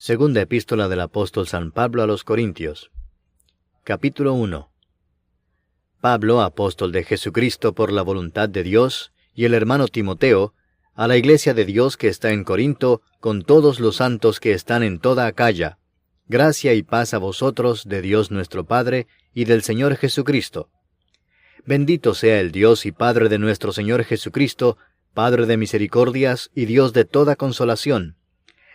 Segunda epístola del apóstol San Pablo a los Corintios. Capítulo 1. Pablo, apóstol de Jesucristo por la voluntad de Dios, y el hermano Timoteo, a la iglesia de Dios que está en Corinto, con todos los santos que están en toda Acaya. Gracia y paz a vosotros de Dios nuestro Padre y del Señor Jesucristo. Bendito sea el Dios y Padre de nuestro Señor Jesucristo, Padre de misericordias y Dios de toda consolación,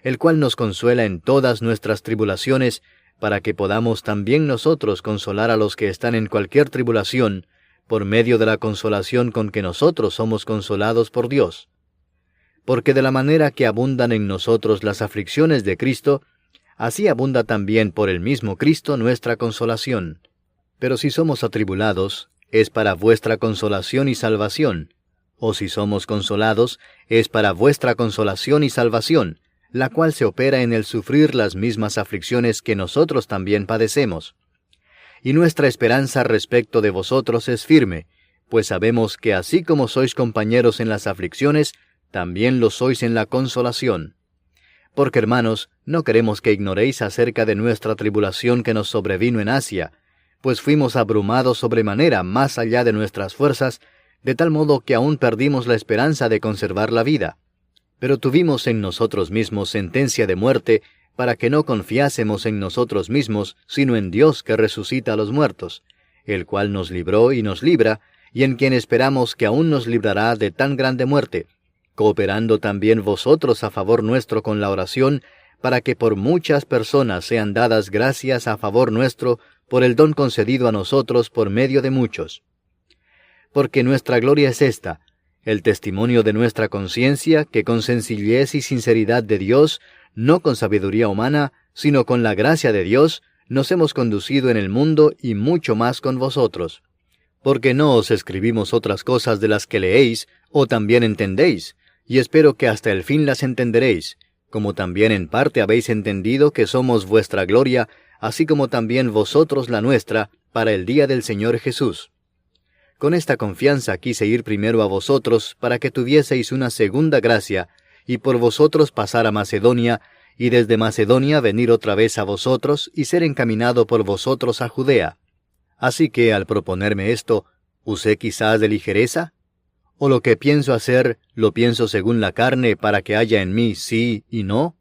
el cual nos consuela en todas nuestras tribulaciones, para que podamos también nosotros consolar a los que están en cualquier tribulación, por medio de la consolación con que nosotros somos consolados por Dios. Porque de la manera que abundan en nosotros las aflicciones de Cristo, así abunda también por el mismo Cristo nuestra consolación. Pero si somos atribulados, es para vuestra consolación y salvación, o si somos consolados, es para vuestra consolación y salvación, la cual se opera en el sufrir las mismas aflicciones que nosotros también padecemos. Y nuestra esperanza respecto de vosotros es firme, pues sabemos que así como sois compañeros en las aflicciones, también lo sois en la consolación. Porque, hermanos, no queremos que ignoréis acerca de nuestra tribulación que nos sobrevino en Asia, pues fuimos abrumados sobremanera más allá de nuestras fuerzas, de tal modo que aún perdimos la esperanza de conservar la vida. Pero tuvimos en nosotros mismos sentencia de muerte, para que no confiásemos en nosotros mismos, sino en Dios que resucita a los muertos, el cual nos libró y nos libra, y en quien esperamos que aún nos librará de tan grande muerte, cooperando también vosotros a favor nuestro con la oración, para que por muchas personas sean dadas gracias a favor nuestro, por el don concedido a nosotros por medio de muchos. Porque nuestra gloria es esta, el testimonio de nuestra conciencia, que con sencillez y sinceridad de Dios, no con sabiduría humana, sino con la gracia de Dios, nos hemos conducido en el mundo y mucho más con vosotros. Porque no os escribimos otras cosas de las que leéis, o también entendéis, y espero que hasta el fin las entenderéis, como también en parte habéis entendido que somos vuestra gloria, así como también vosotros la nuestra, para el día del Señor Jesús. Con esta confianza quise ir primero a vosotros, para que tuvieseis una segunda gracia, y por vosotros pasar a Macedonia, y desde Macedonia venir otra vez a vosotros, y ser encaminado por vosotros a Judea. Así que, al proponerme esto, ¿usé quizás de ligereza? ¿O lo que pienso hacer, lo pienso según la carne, para que haya en mí sí y no?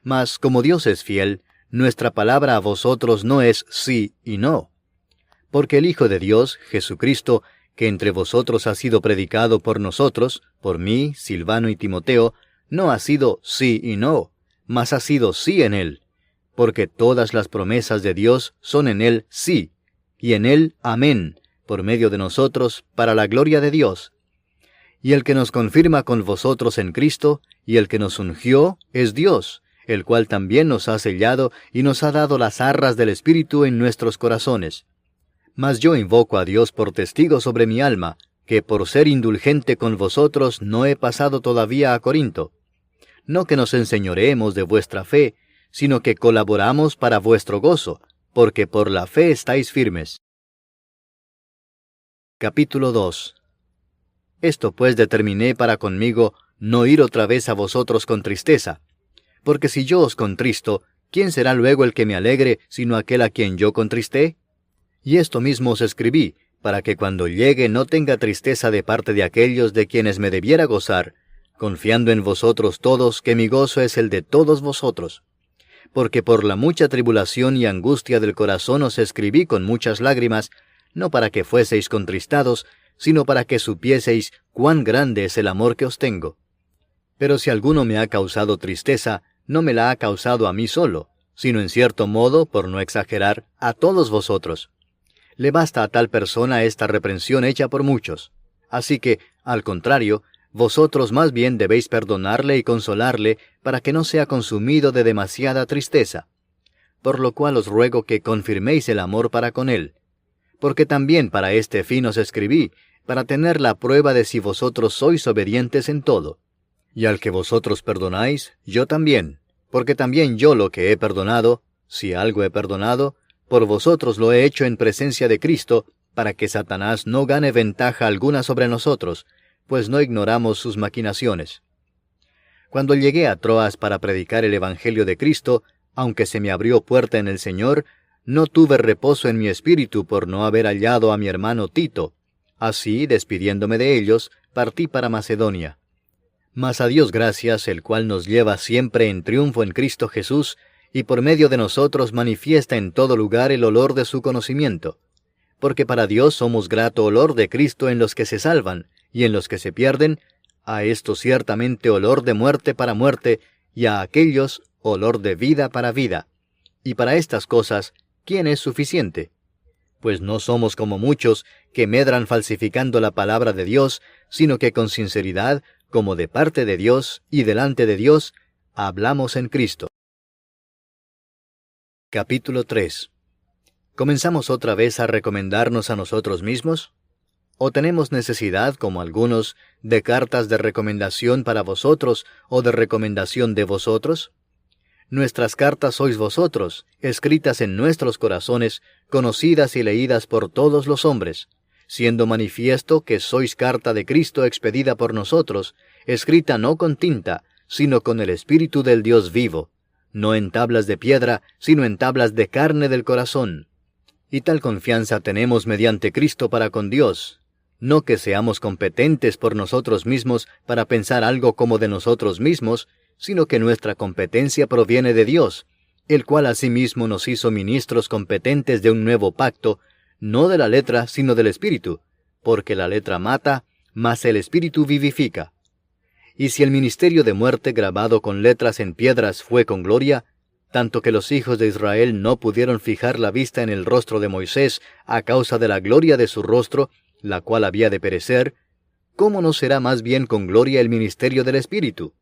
Mas, como Dios es fiel, nuestra palabra a vosotros no es sí y no. Porque el Hijo de Dios, Jesucristo, que entre vosotros ha sido predicado por nosotros, por mí, Silvano y Timoteo, no ha sido sí y no, mas ha sido sí en él, porque todas las promesas de Dios son en él sí, y en él amén, por medio de nosotros, para la gloria de Dios. Y el que nos confirma con vosotros en Cristo, y el que nos ungió, es Dios, el cual también nos ha sellado y nos ha dado las arras del Espíritu en nuestros corazones. Mas yo invoco a Dios por testigo sobre mi alma, que por ser indulgente con vosotros no he pasado todavía a Corinto. No que nos enseñoreemos de vuestra fe, sino que colaboramos para vuestro gozo, porque por la fe estáis firmes. Capítulo 2. Esto pues determiné para conmigo no ir otra vez a vosotros con tristeza, porque si yo os contristo, ¿quién será luego el que me alegre, sino aquel a quien yo contristé? Y esto mismo os escribí, para que cuando llegue no tenga tristeza de parte de aquellos de quienes me debiera gozar, confiando en vosotros todos que mi gozo es el de todos vosotros. Porque por la mucha tribulación y angustia del corazón os escribí con muchas lágrimas, no para que fueseis contristados, sino para que supieseis cuán grande es el amor que os tengo. Pero si alguno me ha causado tristeza, no me la ha causado a mí solo, sino en cierto modo, por no exagerar, a todos vosotros. Le basta a tal persona esta reprensión hecha por muchos. Así que, al contrario, vosotros más bien debéis perdonarle y consolarle, para que no sea consumido de demasiada tristeza. Por lo cual os ruego que confirméis el amor para con él. Porque también para este fin os escribí, para tener la prueba de si vosotros sois obedientes en todo. Y al que vosotros perdonáis, yo también, porque también yo lo que he perdonado, si algo he perdonado, por vosotros lo he hecho en presencia de Cristo, para que Satanás no gane ventaja alguna sobre nosotros, pues no ignoramos sus maquinaciones. Cuando llegué a Troas para predicar el Evangelio de Cristo, aunque se me abrió puerta en el Señor, no tuve reposo en mi espíritu por no haber hallado a mi hermano Tito. Así, despidiéndome de ellos, partí para Macedonia. Mas a Dios gracias, el cual nos lleva siempre en triunfo en Cristo Jesús, y por medio de nosotros manifiesta en todo lugar el olor de su conocimiento. Porque para Dios somos grato olor de Cristo en los que se salvan, y en los que se pierden, a estos ciertamente olor de muerte para muerte, y a aquellos olor de vida para vida. Y para estas cosas, ¿quién es suficiente? Pues no somos como muchos que medran falsificando la palabra de Dios, sino que con sinceridad, como de parte de Dios y delante de Dios, hablamos en Cristo. Capítulo 3. ¿Comenzamos otra vez a recomendarnos a nosotros mismos? ¿O tenemos necesidad, como algunos, de cartas de recomendación para vosotros o de recomendación de vosotros? Nuestras cartas sois vosotros, escritas en nuestros corazones, conocidas y leídas por todos los hombres, siendo manifiesto que sois carta de Cristo expedida por nosotros, escrita no con tinta, sino con el Espíritu del Dios vivo, no en tablas de piedra, sino en tablas de carne del corazón. Y tal confianza tenemos mediante Cristo para con Dios, no que seamos competentes por nosotros mismos para pensar algo como de nosotros mismos, sino que nuestra competencia proviene de Dios, el cual asimismo nos hizo ministros competentes de un nuevo pacto, no de la letra, sino del Espíritu, porque la letra mata, mas el Espíritu vivifica. Y si el ministerio de muerte grabado con letras en piedras fue con gloria, tanto que los hijos de Israel no pudieron fijar la vista en el rostro de Moisés a causa de la gloria de su rostro, la cual había de perecer, ¿cómo no será más bien con gloria el ministerio del Espíritu?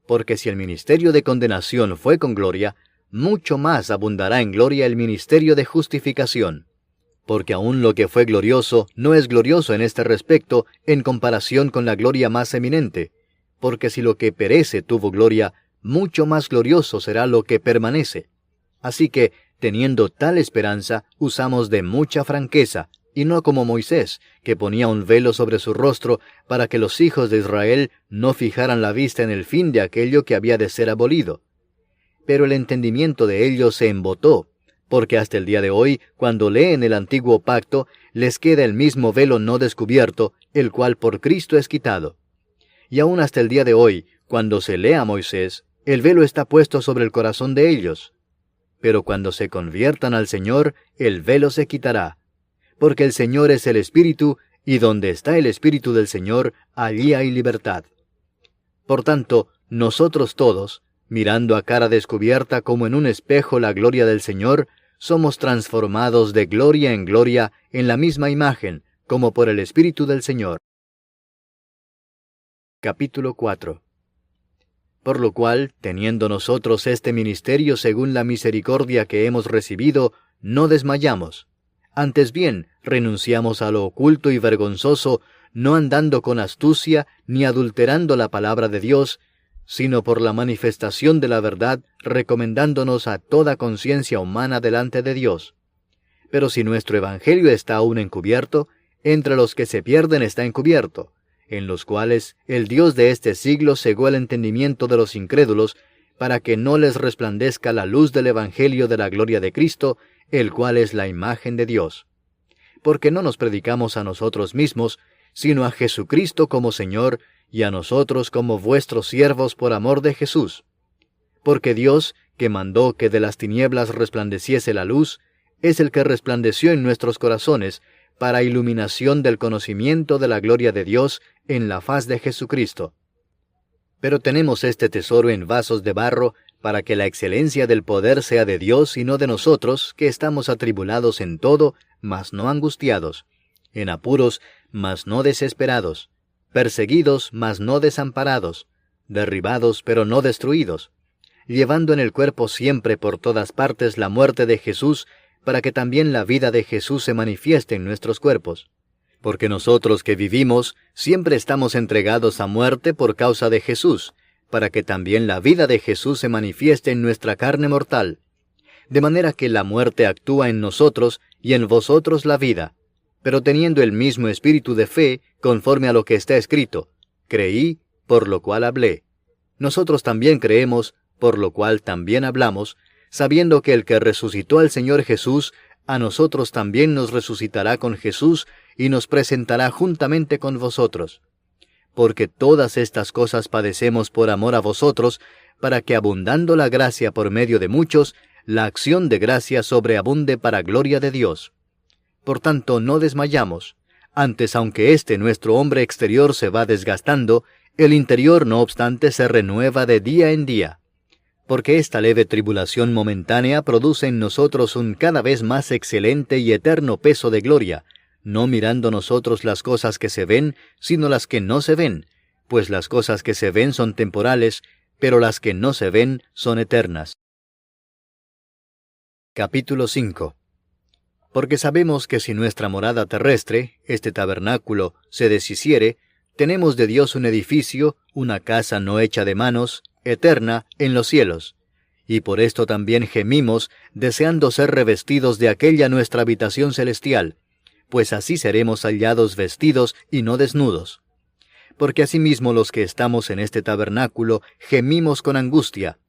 Porque si el ministerio de condenación fue con gloria, mucho más abundará en gloria el ministerio de justificación. Porque aun lo que fue glorioso no es glorioso en este respecto en comparación con la gloria más eminente. Porque si lo que perece tuvo gloria, mucho más glorioso será lo que permanece. Así que, teniendo tal esperanza, usamos de mucha franqueza, y no como Moisés, que ponía un velo sobre su rostro para que los hijos de Israel no fijaran la vista en el fin de aquello que había de ser abolido. Pero el entendimiento de ellos se embotó, porque hasta el día de hoy, cuando leen el antiguo pacto, les queda el mismo velo no descubierto, el cual por Cristo es quitado. Y aún hasta el día de hoy, cuando se lee a Moisés, el velo está puesto sobre el corazón de ellos. Pero cuando se conviertan al Señor, el velo se quitará. Porque el Señor es el Espíritu, y donde está el Espíritu del Señor, allí hay libertad. Por tanto, nosotros todos, mirando a cara descubierta como en un espejo la gloria del Señor, somos transformados de gloria en gloria en la misma imagen, como por el Espíritu del Señor. Capítulo 4. Por lo cual, teniendo nosotros este ministerio según la misericordia que hemos recibido, no desmayamos. Antes bien, renunciamos a lo oculto y vergonzoso, no andando con astucia, ni adulterando la palabra de Dios, sino por la manifestación de la verdad, recomendándonos a toda conciencia humana delante de Dios. Pero si nuestro evangelio está aún encubierto, entre los que se pierden está encubierto, en los cuales el Dios de este siglo cegó el entendimiento de los incrédulos, para que no les resplandezca la luz del evangelio de la gloria de Cristo, el cual es la imagen de Dios. Porque no nos predicamos a nosotros mismos, sino a Jesucristo como Señor, y a nosotros como vuestros siervos por amor de Jesús. Porque Dios, que mandó que de las tinieblas resplandeciese la luz, es el que resplandeció en nuestros corazones, para iluminación del conocimiento de la gloria de Dios en la faz de Jesucristo. Pero tenemos este tesoro en vasos de barro, para que la excelencia del poder sea de Dios y no de nosotros, que estamos atribulados en todo, mas no angustiados, en apuros, mas no desesperados, perseguidos, mas no desamparados, derribados, pero no destruidos, llevando en el cuerpo siempre por todas partes la muerte de Jesús, para que también la vida de Jesús se manifieste en nuestros cuerpos. Porque nosotros que vivimos, siempre estamos entregados a muerte por causa de Jesús, para que también la vida de Jesús se manifieste en nuestra carne mortal. De manera que la muerte actúa en nosotros y en vosotros la vida, pero teniendo el mismo espíritu de fe, conforme a lo que está escrito, creí, por lo cual hablé. Nosotros también creemos, por lo cual también hablamos, sabiendo que el que resucitó al Señor Jesús, a nosotros también nos resucitará con Jesús y nos presentará juntamente con vosotros. Porque todas estas cosas padecemos por amor a vosotros, para que abundando la gracia por medio de muchos, la acción de gracia sobreabunde para gloria de Dios. Por tanto, no desmayamos. Antes, aunque nuestro hombre exterior se va desgastando, el interior, no obstante, se renueva de día en día. Porque esta leve tribulación momentánea produce en nosotros un cada vez más excelente y eterno peso de gloria, no mirando nosotros las cosas que se ven, sino las que no se ven, pues las cosas que se ven son temporales, pero las que no se ven son eternas. Capítulo 5. Porque sabemos que si nuestra morada terrestre, este tabernáculo, se deshiciere, tenemos de Dios un edificio, una casa no hecha de manos, eterna, en los cielos. Y por esto también gemimos, deseando ser revestidos de aquella nuestra habitación celestial, pues así seremos hallados vestidos y no desnudos. Porque asimismo los que estamos en este tabernáculo gemimos con angustia,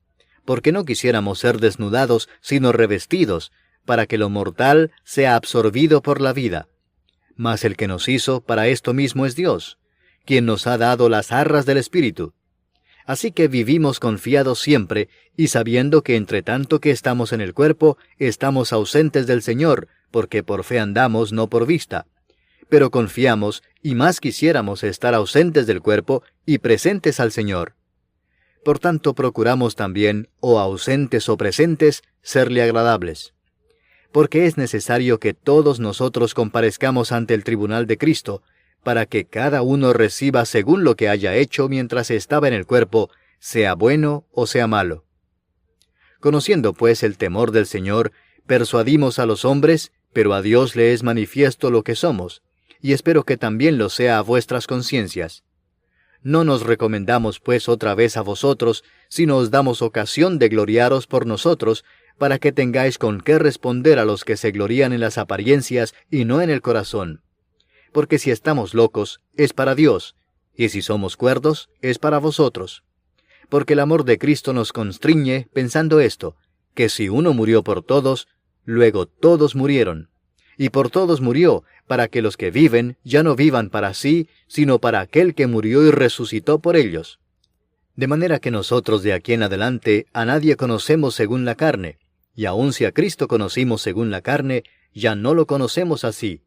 porque no quisiéramos ser desnudados, sino revestidos, para que lo mortal sea absorbido por la vida. Mas el que nos hizo para esto mismo es Dios, quien nos ha dado las arras del Espíritu. Así que vivimos confiados siempre, y sabiendo que entre tanto que estamos en el cuerpo, estamos ausentes del Señor, porque por fe andamos, no por vista. Pero confiamos, y más quisiéramos estar ausentes del cuerpo y presentes al Señor. Por tanto procuramos también, o ausentes o presentes, serle agradables. Porque es necesario que todos nosotros comparezcamos ante el tribunal de Cristo, para que cada uno reciba según lo que haya hecho mientras estaba en el cuerpo, sea bueno o sea malo. Conociendo pues el temor del Señor, persuadimos a los hombres, pero a Dios le es manifiesto lo que somos, y espero que también lo sea a vuestras conciencias. No nos recomendamos pues otra vez a vosotros, sino os damos ocasión de gloriaros por nosotros, para que tengáis con qué responder a los que se glorían en las apariencias y no en el corazón. Porque si estamos locos, es para Dios, y si somos cuerdos, es para vosotros. Porque el amor de Cristo nos constriñe, pensando esto, que si uno murió por todos, luego todos murieron. Y por todos murió, para que los que viven ya no vivan para sí, sino para aquel que murió y resucitó por ellos. De manera que nosotros de aquí en adelante a nadie conocemos según la carne, y aun si a Cristo conocimos según la carne, ya no lo conocemos así.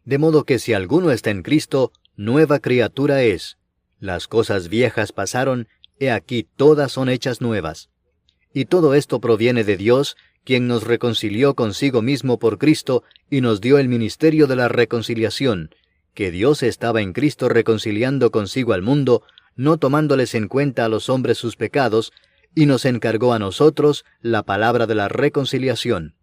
De modo que si alguno está en Cristo, nueva criatura es. Las cosas viejas pasaron, he aquí todas son hechas nuevas. Y todo esto proviene de Dios, quien nos reconcilió consigo mismo por Cristo y nos dio el ministerio de la reconciliación, que Dios estaba en Cristo reconciliando consigo al mundo, no tomándoles en cuenta a los hombres sus pecados, y nos encargó a nosotros la palabra de la reconciliación.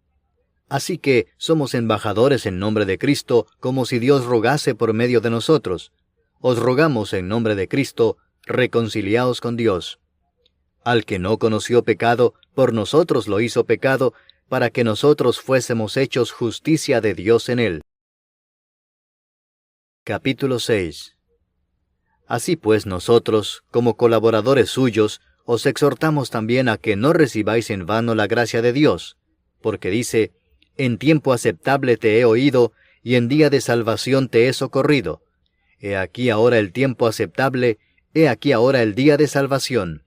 Así que somos embajadores en nombre de Cristo, como si Dios rogase por medio de nosotros. Os rogamos en nombre de Cristo, reconciliaos con Dios. Al que no conoció pecado, por nosotros lo hizo pecado, para que nosotros fuésemos hechos justicia de Dios en él. Capítulo 6. Así pues nosotros, como colaboradores suyos, os exhortamos también a que no recibáis en vano la gracia de Dios, porque dice, en tiempo aceptable te he oído, y en día de salvación te he socorrido. He aquí ahora el tiempo aceptable, he aquí ahora el día de salvación.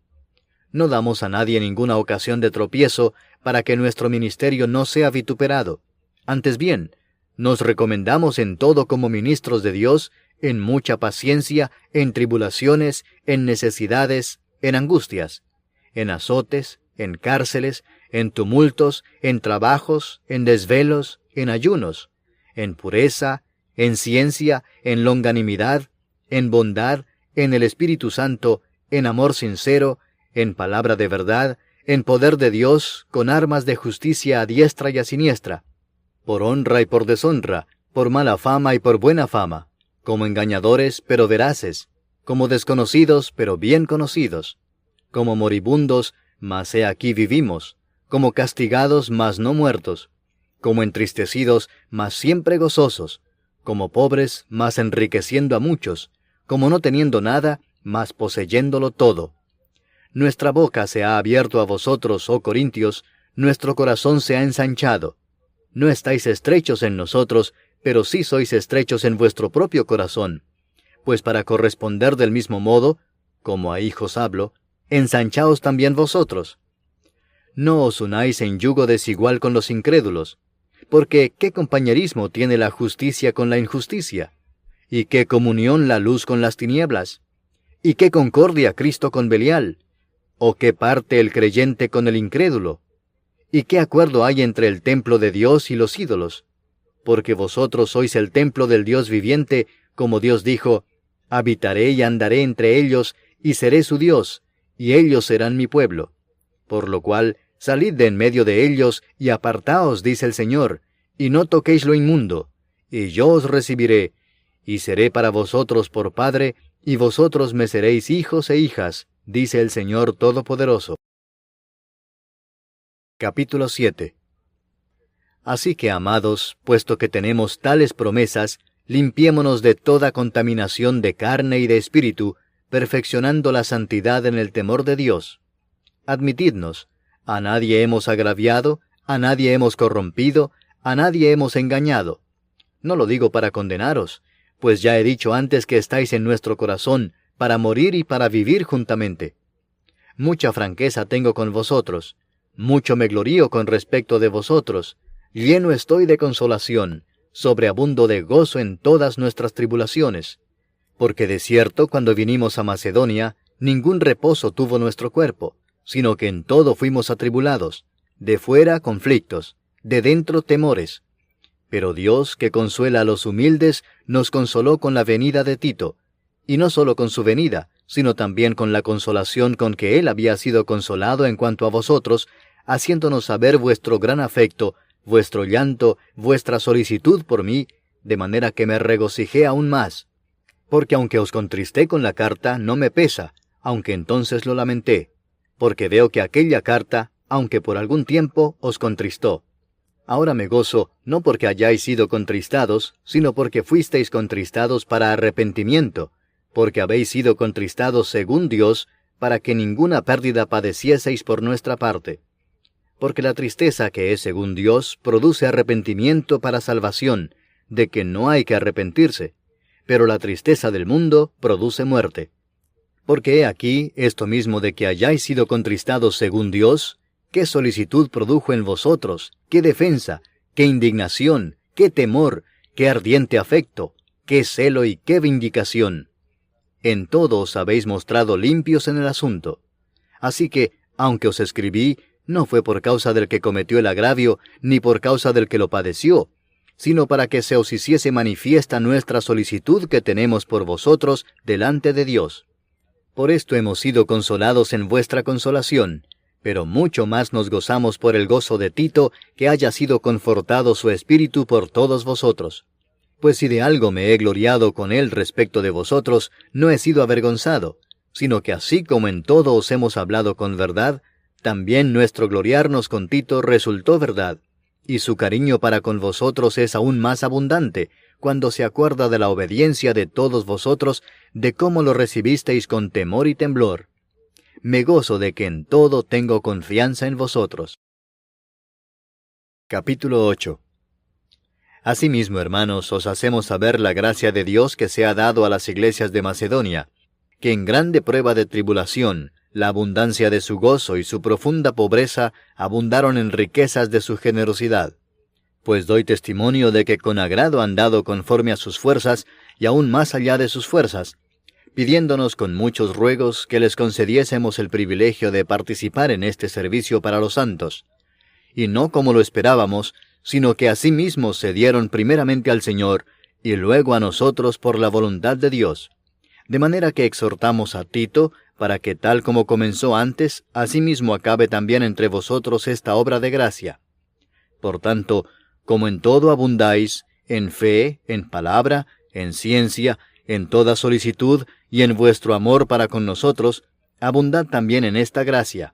No damos a nadie ninguna ocasión de tropiezo, para que nuestro ministerio no sea vituperado. Antes bien, nos recomendamos en todo como ministros de Dios, en mucha paciencia, en tribulaciones, en necesidades, en angustias, en azotes, en cárceles, en tumultos, en trabajos, en desvelos, en ayunos, en pureza, en ciencia, en longanimidad, en bondad, en el Espíritu Santo, en amor sincero, en palabra de verdad, en poder de Dios, con armas de justicia a diestra y a siniestra, por honra y por deshonra, por mala fama y por buena fama, como engañadores pero veraces, como desconocidos pero bien conocidos, como moribundos, mas he aquí vivimos, como castigados mas no muertos, como entristecidos mas siempre gozosos, como pobres mas enriqueciendo a muchos, como no teniendo nada mas poseyéndolo todo. nuestra boca se ha abierto a vosotros, oh Corintios, nuestro corazón se ha ensanchado. No estáis estrechos en nosotros, pero sí sois estrechos en vuestro propio corazón. Pues para corresponder del mismo modo, como a hijos hablo, ensanchaos también vosotros. No os unáis en yugo desigual con los incrédulos, porque ¿qué compañerismo tiene la justicia con la injusticia? ¿Y qué comunión la luz con las tinieblas? ¿Y qué concordia Cristo con Belial? ¿O qué parte el creyente con el incrédulo? ¿Y qué acuerdo hay entre el templo de Dios y los ídolos? Porque vosotros sois el templo del Dios viviente, como Dios dijo, habitaré y andaré entre ellos, y seré su Dios, y ellos serán mi pueblo. Por lo cual, salid de en medio de ellos, y apartaos, dice el Señor, y no toquéis lo inmundo, y yo os recibiré, y seré para vosotros por Padre, y vosotros me seréis hijos e hijas, dice el Señor Todopoderoso. Capítulo 7. Así que, amados, puesto que tenemos tales promesas, limpiémonos de toda contaminación de carne y de espíritu, perfeccionando la santidad en el temor de Dios. Admitidnos, a nadie hemos agraviado, a nadie hemos corrompido, a nadie hemos engañado. No lo digo para condenaros, pues ya he dicho antes que estáis en nuestro corazón, para morir y para vivir juntamente. Mucha franqueza tengo con vosotros, mucho me glorío con respecto de vosotros, lleno estoy de consolación, sobreabundo de gozo en todas nuestras tribulaciones. Porque de cierto, cuando vinimos a Macedonia, ningún reposo tuvo nuestro cuerpo, sino que en todo fuimos atribulados, de fuera conflictos, de dentro temores. Pero Dios, que consuela a los humildes, nos consoló con la venida de Tito, y no solo con su venida, sino también con la consolación con que él había sido consolado en cuanto a vosotros, haciéndonos saber vuestro gran afecto, vuestro llanto, vuestra solicitud por mí, de manera que me regocijé aún más. Porque aunque os contristé con la carta, no me pesa, aunque entonces lo lamenté, porque veo que aquella carta, aunque por algún tiempo, os contristó. Ahora me gozo, no porque hayáis sido contristados, sino porque fuisteis contristados para arrepentimiento, porque habéis sido contristados según Dios, para que ninguna pérdida padecieseis por nuestra parte. Porque la tristeza que es según Dios produce arrepentimiento para salvación, de que no hay que arrepentirse, pero la tristeza del mundo produce muerte. Porque he aquí esto mismo de que hayáis sido contristados según Dios, qué solicitud produjo en vosotros, qué defensa, qué indignación, qué temor, qué ardiente afecto, qué celo y qué vindicación. En todo os habéis mostrado limpios en el asunto. Así que, aunque os escribí, no fue por causa del que cometió el agravio, ni por causa del que lo padeció, sino para que se os hiciese manifiesta nuestra solicitud que tenemos por vosotros delante de Dios. Por esto hemos sido consolados en vuestra consolación, pero mucho más nos gozamos por el gozo de Tito, que haya sido confortado su espíritu por todos vosotros. Pues si de algo me he gloriado con él respecto de vosotros, no he sido avergonzado, sino que así como en todo os hemos hablado con verdad, también nuestro gloriarnos con Tito resultó verdad, y su cariño para con vosotros es aún más abundante, cuando se acuerda de la obediencia de todos vosotros, de cómo lo recibisteis con temor y temblor. Me gozo de que en todo tengo confianza en vosotros. Capítulo 8. Asimismo, hermanos, os hacemos saber la gracia de Dios que se ha dado a las iglesias de Macedonia, que en grande prueba de tribulación, la abundancia de su gozo y su profunda pobreza abundaron en riquezas de su generosidad. Pues doy testimonio de que con agrado han dado conforme a sus fuerzas, y aún más allá de sus fuerzas, pidiéndonos con muchos ruegos que les concediésemos el privilegio de participar en este servicio para los santos. Y no como lo esperábamos, sino que asimismo se dieron primeramente al Señor, y luego a nosotros por la voluntad de Dios. De manera que exhortamos a Tito, para que tal como comenzó antes, asimismo acabe también entre vosotros esta obra de gracia. Por tanto, como en todo abundáis, en fe, en palabra, en ciencia, en toda solicitud, y en vuestro amor para con nosotros, abundad también en esta gracia.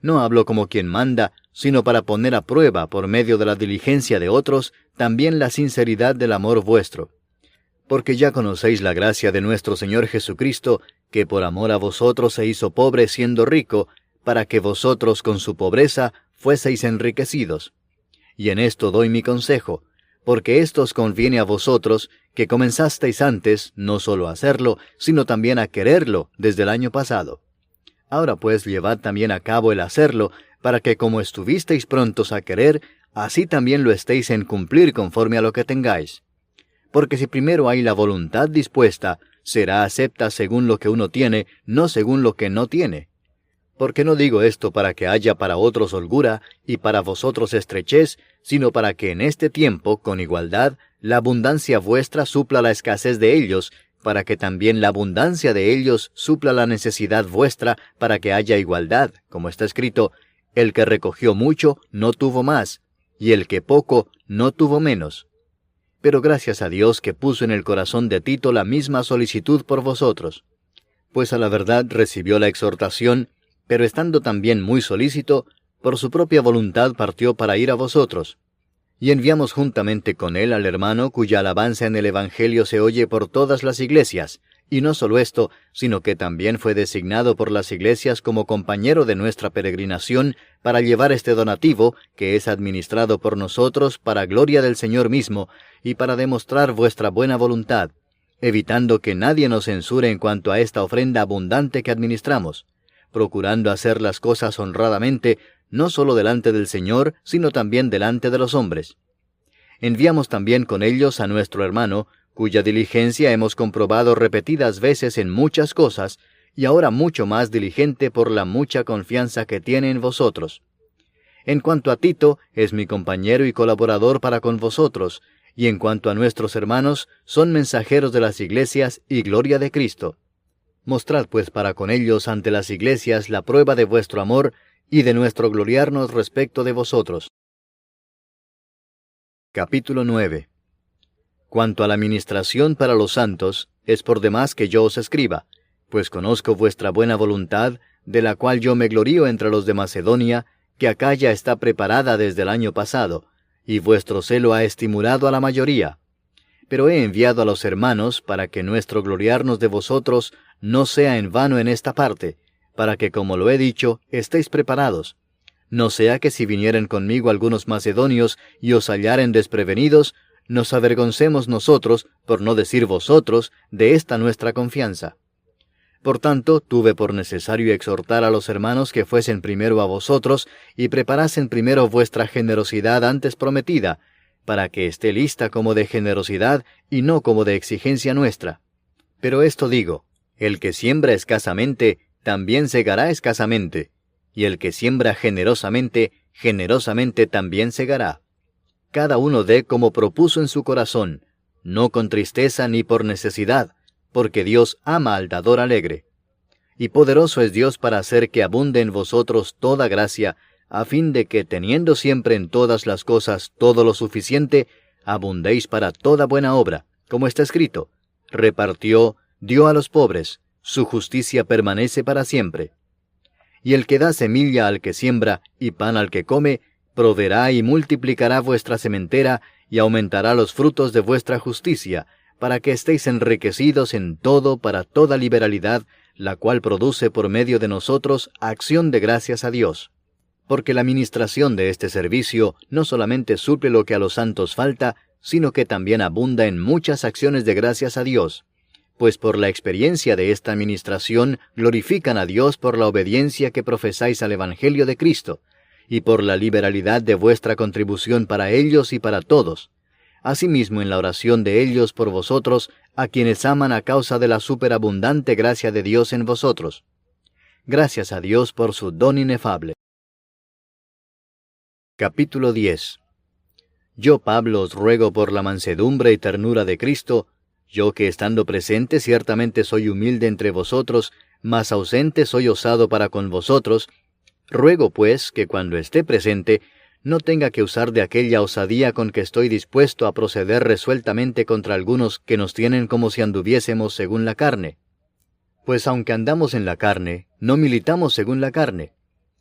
No hablo como quien manda, sino para poner a prueba, por medio de la diligencia de otros, también la sinceridad del amor vuestro. Porque ya conocéis la gracia de nuestro Señor Jesucristo, que por amor a vosotros se hizo pobre siendo rico, para que vosotros con su pobreza fueseis enriquecidos. Y en esto doy mi consejo, porque esto os conviene a vosotros, que comenzasteis antes, no solo a hacerlo, sino también a quererlo desde el año pasado. Ahora pues llevad también a cabo el hacerlo, para que como estuvisteis prontos a querer, así también lo estéis en cumplir conforme a lo que tengáis. Porque si primero hay la voluntad dispuesta, será acepta según lo que uno tiene, no según lo que no tiene. Porque no digo esto para que haya para otros holgura y para vosotros estrechez, sino para que en este tiempo, con igualdad, la abundancia vuestra supla la escasez de ellos, para que también la abundancia de ellos supla la necesidad vuestra, para que haya igualdad, como está escrito, el que recogió mucho no tuvo más, y el que poco no tuvo menos. Pero gracias a Dios que puso en el corazón de Tito la misma solicitud por vosotros. Pues a la verdad recibió la exhortación, pero estando también muy solícito, por su propia voluntad partió para ir a vosotros. Y enviamos juntamente con él al hermano cuya alabanza en el Evangelio se oye por todas las iglesias, y no solo esto, sino que también fue designado por las iglesias como compañero de nuestra peregrinación para llevar este donativo, que es administrado por nosotros para gloria del Señor mismo, y para demostrar vuestra buena voluntad, evitando que nadie nos censure en cuanto a esta ofrenda abundante que administramos, procurando hacer las cosas honradamente, no solo delante del Señor, sino también delante de los hombres. Enviamos también con ellos a nuestro hermano, cuya diligencia hemos comprobado repetidas veces en muchas cosas, y ahora mucho más diligente por la mucha confianza que tiene en vosotros. En cuanto a Tito, es mi compañero y colaborador para con vosotros, y en cuanto a nuestros hermanos, son mensajeros de las iglesias y gloria de Cristo. Mostrad pues para con ellos ante las iglesias la prueba de vuestro amor y de nuestro gloriarnos respecto de vosotros. Capítulo 9. Cuanto a la ministración para los santos, es por demás que yo os escriba, pues conozco vuestra buena voluntad, de la cual yo me glorío entre los de Macedonia, que acá ya está preparada desde el año pasado, y vuestro celo ha estimulado a la mayoría. Pero he enviado a los hermanos para que nuestro gloriarnos de vosotros no sea en vano en esta parte, para que, como lo he dicho, estéis preparados. No sea que si vinieren conmigo algunos macedonios y os hallaren desprevenidos, nos avergoncemos nosotros, por no decir vosotros, de esta nuestra confianza. Por tanto, tuve por necesario exhortar a los hermanos que fuesen primero a vosotros y preparasen primero vuestra generosidad antes prometida, para que esté lista como de generosidad y no como de exigencia nuestra. Pero esto digo, el que siembra escasamente, también segará escasamente, y el que siembra generosamente, generosamente también segará. Cada uno dé como propuso en su corazón, no con tristeza ni por necesidad, porque Dios ama al dador alegre. Y poderoso es Dios para hacer que abunde en vosotros toda gracia, a fin de que, teniendo siempre en todas las cosas todo lo suficiente, abundéis para toda buena obra, como está escrito, repartió, dio a los pobres, su justicia permanece para siempre. Y el que da semilla al que siembra y pan al que come, proveerá y multiplicará vuestra sementera y aumentará los frutos de vuestra justicia, para que estéis enriquecidos en todo para toda liberalidad, la cual produce por medio de nosotros acción de gracias a Dios. Porque la ministración de este servicio no solamente suple lo que a los santos falta, sino que también abunda en muchas acciones de gracias a Dios. Pues por la experiencia de esta ministración glorifican a Dios por la obediencia que profesáis al Evangelio de Cristo, y por la liberalidad de vuestra contribución para ellos y para todos. Asimismo en la oración de ellos por vosotros, a quienes aman a causa de la superabundante gracia de Dios en vosotros. Gracias a Dios por su don inefable. Capítulo 10. Yo, Pablo, os ruego por la mansedumbre y ternura de Cristo, yo que estando presente ciertamente soy humilde entre vosotros, mas ausente soy osado para con vosotros, ruego pues que cuando esté presente no tenga que usar de aquella osadía con que estoy dispuesto a proceder resueltamente contra algunos que nos tienen como si anduviésemos según la carne. Pues aunque andamos en la carne, no militamos según la carne,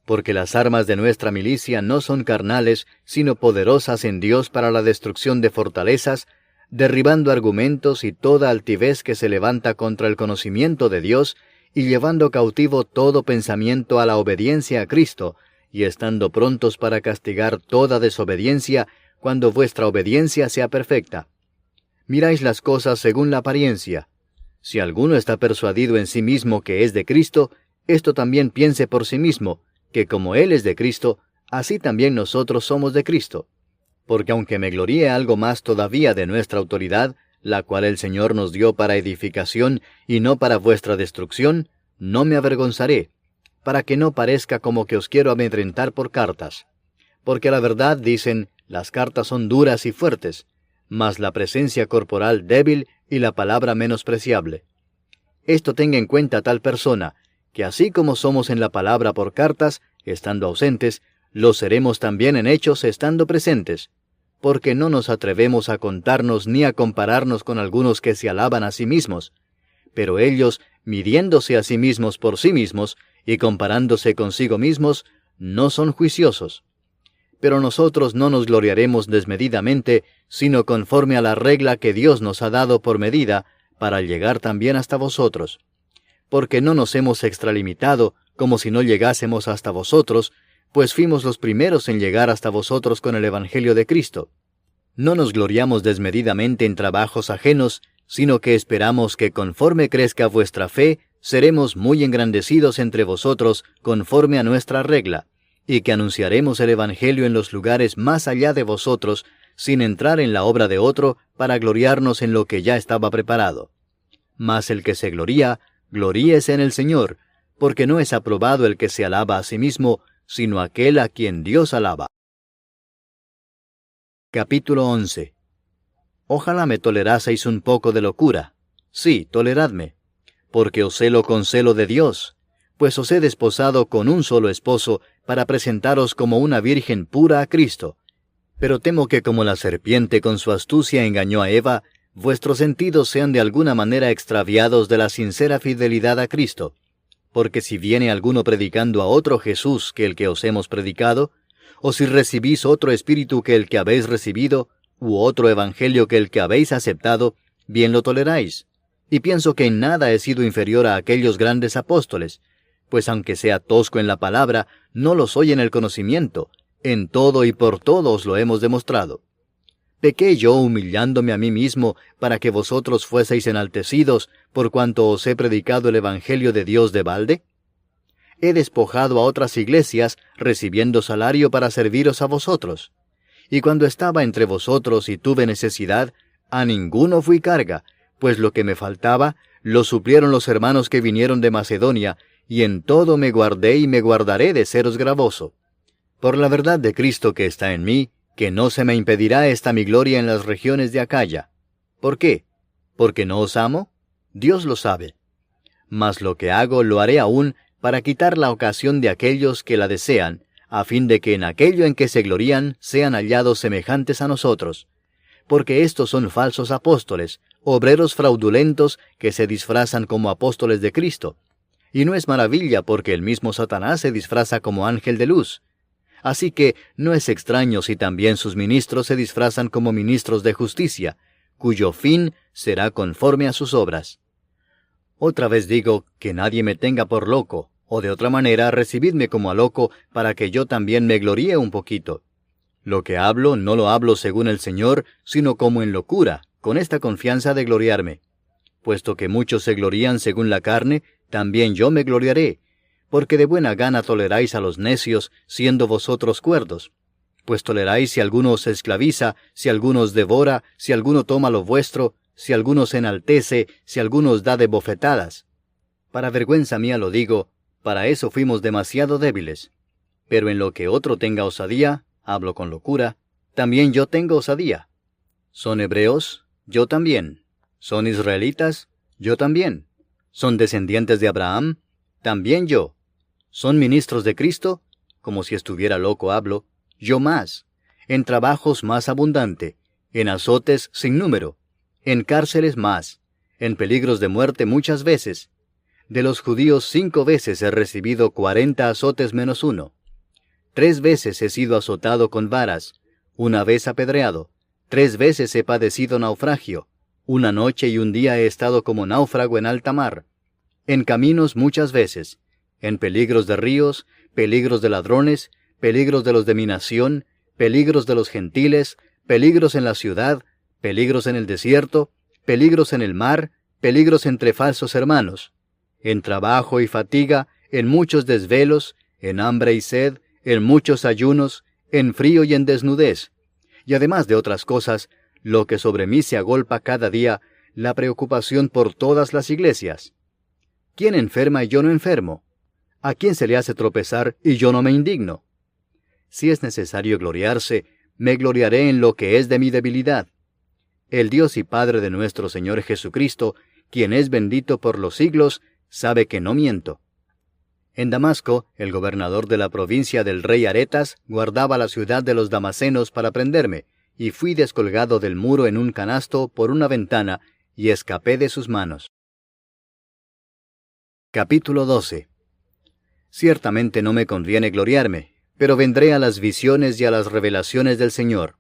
porque las armas de nuestra milicia no son carnales, sino poderosas en Dios para la destrucción de fortalezas, derribando argumentos y toda altivez que se levanta contra el conocimiento de Dios, y llevando cautivo todo pensamiento a la obediencia a Cristo, y estando prontos para castigar toda desobediencia, cuando vuestra obediencia sea perfecta. Miráis las cosas según la apariencia. Si alguno está persuadido en sí mismo que es de Cristo, esto también piense por sí mismo, que como Él es de Cristo, así también nosotros somos de Cristo. Porque aunque me gloríe algo más todavía de nuestra autoridad, la cual el Señor nos dio para edificación y no para vuestra destrucción, no me avergonzaré, para que no parezca como que os quiero amedrentar por cartas. Porque a la verdad dicen, las cartas son duras y fuertes, mas la presencia corporal débil y la palabra menospreciable. Esto tenga en cuenta tal persona, que así como somos en la palabra por cartas, estando ausentes, lo seremos también en hechos estando presentes, porque no nos atrevemos a contarnos ni a compararnos con algunos que se alaban a sí mismos, pero ellos, midiéndose a sí mismos por sí mismos, y comparándose consigo mismos, no son juiciosos. Pero nosotros no nos gloriaremos desmedidamente, sino conforme a la regla que Dios nos ha dado por medida, para llegar también hasta vosotros. Porque no nos hemos extralimitado, como si no llegásemos hasta vosotros, pues fuimos los primeros en llegar hasta vosotros con el Evangelio de Cristo. No nos gloriamos desmedidamente en trabajos ajenos, sino que esperamos que conforme crezca vuestra fe, seremos muy engrandecidos entre vosotros conforme a nuestra regla, y que anunciaremos el Evangelio en los lugares más allá de vosotros, sin entrar en la obra de otro, para gloriarnos en lo que ya estaba preparado. Mas el que se gloría, gloríese en el Señor, porque no es aprobado el que se alaba a sí mismo, sino aquel a quien Dios alaba. Capítulo 11. Ojalá me toleraseis un poco de locura. Sí, toleradme, porque os celo con celo de Dios, pues os he desposado con un solo esposo, para presentaros como una virgen pura a Cristo. Pero temo que como la serpiente con su astucia engañó a Eva, vuestros sentidos sean de alguna manera extraviados de la sincera fidelidad a Cristo. Porque si viene alguno predicando a otro Jesús que el que os hemos predicado, o si recibís otro espíritu que el que habéis recibido, u otro evangelio que el que habéis aceptado, bien lo toleráis. Y pienso que en nada he sido inferior a aquellos grandes apóstoles, pues aunque sea tosco en la palabra, no lo soy en el conocimiento, en todo y por todo os lo hemos demostrado. ¿Pequé yo humillándome a mí mismo para que vosotros fueseis enaltecidos por cuanto os he predicado el Evangelio de Dios de balde? He despojado a otras iglesias, recibiendo salario para serviros a vosotros. Y cuando estaba entre vosotros y tuve necesidad, a ninguno fui carga, pues lo que me faltaba, lo suplieron los hermanos que vinieron de Macedonia, y en todo me guardé y me guardaré de seros gravoso. Por la verdad de Cristo que está en mí, que no se me impedirá esta mi gloria en las regiones de Acaya. ¿Por qué? ¿Porque no os amo? Dios lo sabe. Mas lo que hago lo haré aún para quitar la ocasión de aquellos que la desean, a fin de que en aquello en que se glorían sean hallados semejantes a nosotros. Porque estos son falsos apóstoles, obreros fraudulentos que se disfrazan como apóstoles de Cristo. Y no es maravilla porque el mismo Satanás se disfraza como ángel de luz. Así que no es extraño si también sus ministros se disfrazan como ministros de justicia, cuyo fin será conforme a sus obras. Otra vez digo, que nadie me tenga por loco, o de otra manera recibidme como a loco, para que yo también me gloríe un poquito. Lo que hablo no lo hablo según el Señor, sino como en locura, con esta confianza de gloriarme. Puesto que muchos se glorían según la carne, también yo me gloriaré, porque de buena gana toleráis a los necios, siendo vosotros cuerdos. Pues toleráis si alguno os esclaviza, si alguno os devora, si alguno toma lo vuestro, si alguno se enaltece, si alguno os da de bofetadas. Para vergüenza mía lo digo, para eso fuimos demasiado débiles. Pero en lo que otro tenga osadía, hablo con locura, también yo tengo osadía. ¿Son hebreos? Yo también. ¿Son israelitas? Yo también. ¿Son descendientes de Abraham? También yo. ¿Son ministros de Cristo? Como si estuviera loco hablo. Yo más. En trabajos más abundante. En azotes sin número. En cárceles más. En peligros de muerte muchas veces. De los judíos 5 veces he recibido 40 azotes menos 1. 3 veces he sido azotado con varas. 1 vez apedreado. 3 veces he padecido naufragio. 1 noche y 1 día he estado como náufrago en alta mar. en caminos muchas veces, en peligros de ríos, peligros de ladrones, peligros de los de mi nación, peligros de los gentiles, peligros en la ciudad, peligros en el desierto, peligros en el mar, peligros entre falsos hermanos, en trabajo y fatiga, en muchos desvelos, en hambre y sed, en muchos ayunos, en frío y en desnudez, y además de otras cosas, lo que sobre mí se agolpa cada día, la preocupación por todas las iglesias. ¿Quién enferma y yo no enfermo? ¿A quién se le hace tropezar y yo no me indigno? Si es necesario gloriarse, me gloriaré en lo que es de mi debilidad. El Dios y Padre de nuestro Señor Jesucristo, quien es bendito por los siglos, sabe que no miento. En Damasco, el gobernador de la provincia del rey Aretas guardaba la ciudad de los damasenos para prenderme, y fui descolgado del muro en un canasto por una ventana, y escapé de sus manos. Capítulo 12. Ciertamente no me conviene gloriarme, pero vendré a las visiones y a las revelaciones del Señor.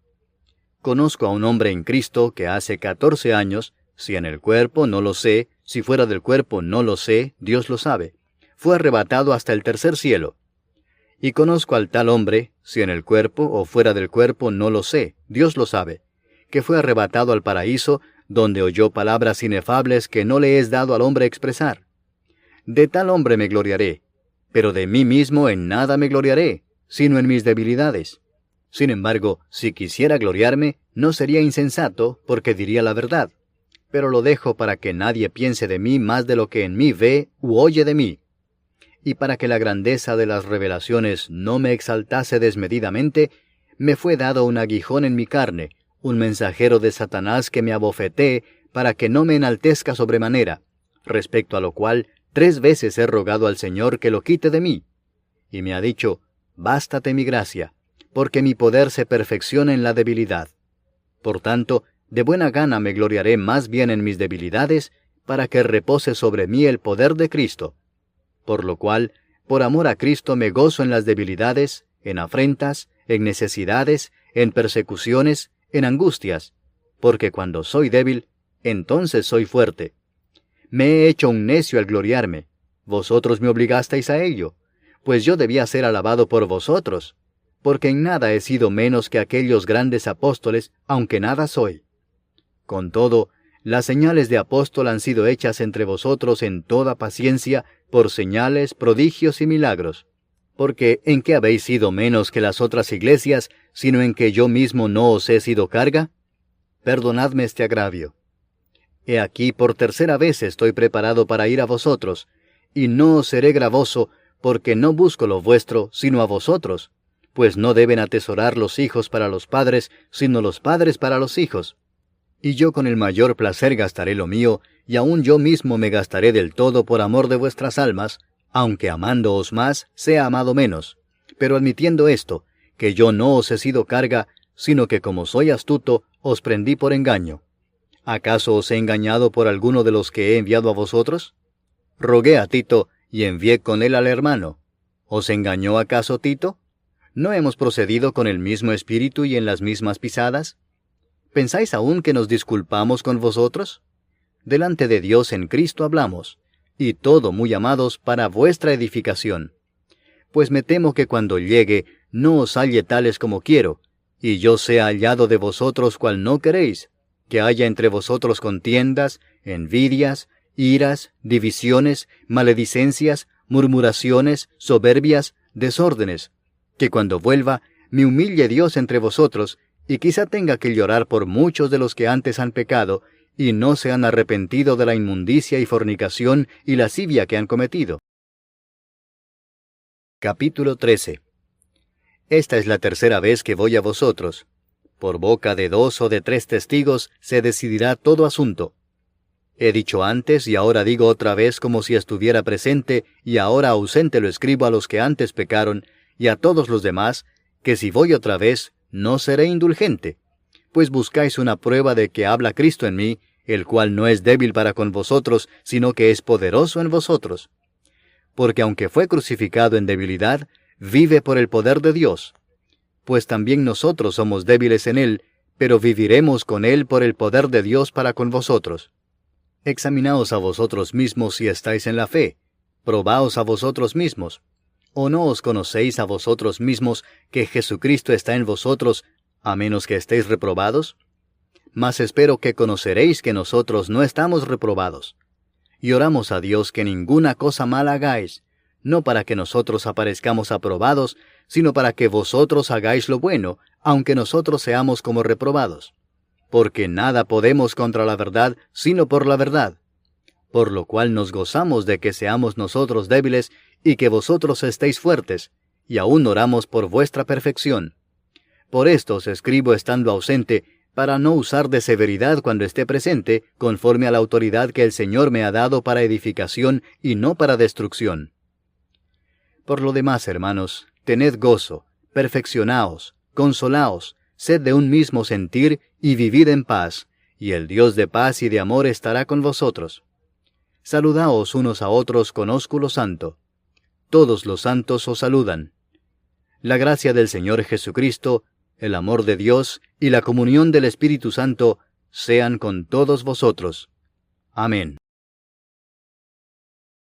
Conozco a un hombre en Cristo que hace 14 años, si en el cuerpo no lo sé, si fuera del cuerpo no lo sé, Dios lo sabe, fue arrebatado hasta el tercer cielo. Y conozco al tal hombre, si en el cuerpo o fuera del cuerpo no lo sé, Dios lo sabe, que fue arrebatado al paraíso, donde oyó palabras inefables que no le es dado al hombre expresar. De tal hombre me gloriaré, pero de mí mismo en nada me gloriaré, sino en mis debilidades. Sin embargo, si quisiera gloriarme, no sería insensato, porque diría la verdad. Pero lo dejo para que nadie piense de mí más de lo que en mí ve u oye de mí. Y para que la grandeza de las revelaciones no me exaltase desmedidamente, me fue dado un aguijón en mi carne, un mensajero de Satanás que me abofetee, para que no me enaltezca sobremanera, respecto a lo cual 3 veces he rogado al Señor que lo quite de mí. Y me ha dicho, bástate mi gracia, porque mi poder se perfecciona en la debilidad. Por tanto, de buena gana me gloriaré más bien en mis debilidades, para que repose sobre mí el poder de Cristo. Por lo cual, por amor a Cristo me gozo en las debilidades, en afrentas, en necesidades, en persecuciones, en angustias, porque cuando soy débil, entonces soy fuerte. Me he hecho un necio al gloriarme, vosotros me obligasteis a ello, pues yo debía ser alabado por vosotros, porque en nada he sido menos que aquellos grandes apóstoles, aunque nada soy. Con todo, las señales de apóstol han sido hechas entre vosotros en toda paciencia, por señales, prodigios y milagros. Porque ¿en qué habéis sido menos que las otras iglesias, sino en que yo mismo no os he sido carga? Perdonadme este agravio. He aquí por 3ª vez estoy preparado para ir a vosotros, y no os seré gravoso, porque no busco lo vuestro, sino a vosotros, pues no deben atesorar los hijos para los padres, sino los padres para los hijos. Y yo con el mayor placer gastaré lo mío, y aun yo mismo me gastaré del todo por amor de vuestras almas, aunque amándoos más, sea amado menos. Pero admitiendo esto, que yo no os he sido carga, sino que como soy astuto, os prendí por engaño. ¿Acaso os he engañado por alguno de los que he enviado a vosotros? Rogué a Tito, y envié con él al hermano. ¿Os engañó acaso Tito? ¿No hemos procedido con el mismo espíritu y en las mismas pisadas? ¿Pensáis aún que nos disculpamos con vosotros? Delante de Dios en Cristo hablamos, y todo, muy amados, para vuestra edificación. Pues me temo que cuando llegue, no os halle tales como quiero, y yo sea hallado de vosotros cual no queréis, que haya entre vosotros contiendas, envidias, iras, divisiones, maledicencias, murmuraciones, soberbias, desórdenes, que cuando vuelva, me humille Dios entre vosotros, y quizá tenga que llorar por muchos de los que antes han pecado, y no se han arrepentido de la inmundicia y fornicación y lascivia que han cometido. Capítulo 13. Esta es la 3ª vez que voy a vosotros. Por boca de 2 o de 3 testigos se decidirá todo asunto. He dicho antes y ahora digo otra vez como si estuviera presente, y ahora ausente lo escribo a los que antes pecaron, y a todos los demás, que si voy otra vez, no seré indulgente, pues buscáis una prueba de que habla Cristo en mí, el cual no es débil para con vosotros, sino que es poderoso en vosotros. Porque aunque fue crucificado en debilidad, vive por el poder de Dios. Pues también nosotros somos débiles en él, pero viviremos con él por el poder de Dios para con vosotros. Examinaos a vosotros mismos si estáis en la fe. Probaos a vosotros mismos. ¿O no os conocéis a vosotros mismos que Jesucristo está en vosotros, a menos que estéis reprobados? Mas espero que conoceréis que nosotros no estamos reprobados. Y oramos a Dios que ninguna cosa mala hagáis, no para que nosotros aparezcamos aprobados, sino para que vosotros hagáis lo bueno, aunque nosotros seamos como reprobados. Porque nada podemos contra la verdad, sino por la verdad. Por lo cual nos gozamos de que seamos nosotros débiles y que vosotros estéis fuertes, y aún oramos por vuestra perfección. Por esto os escribo estando ausente, para no usar de severidad cuando esté presente, conforme a la autoridad que el Señor me ha dado para edificación y no para destrucción. Por lo demás, hermanos, tened gozo, perfeccionaos, consolaos, sed de un mismo sentir y vivid en paz, y el Dios de paz y de amor estará con vosotros. Saludaos unos a otros con ósculo santo. Todos los santos os saludan. La gracia del Señor Jesucristo, el amor de Dios y la comunión del Espíritu Santo sean con todos vosotros. Amén.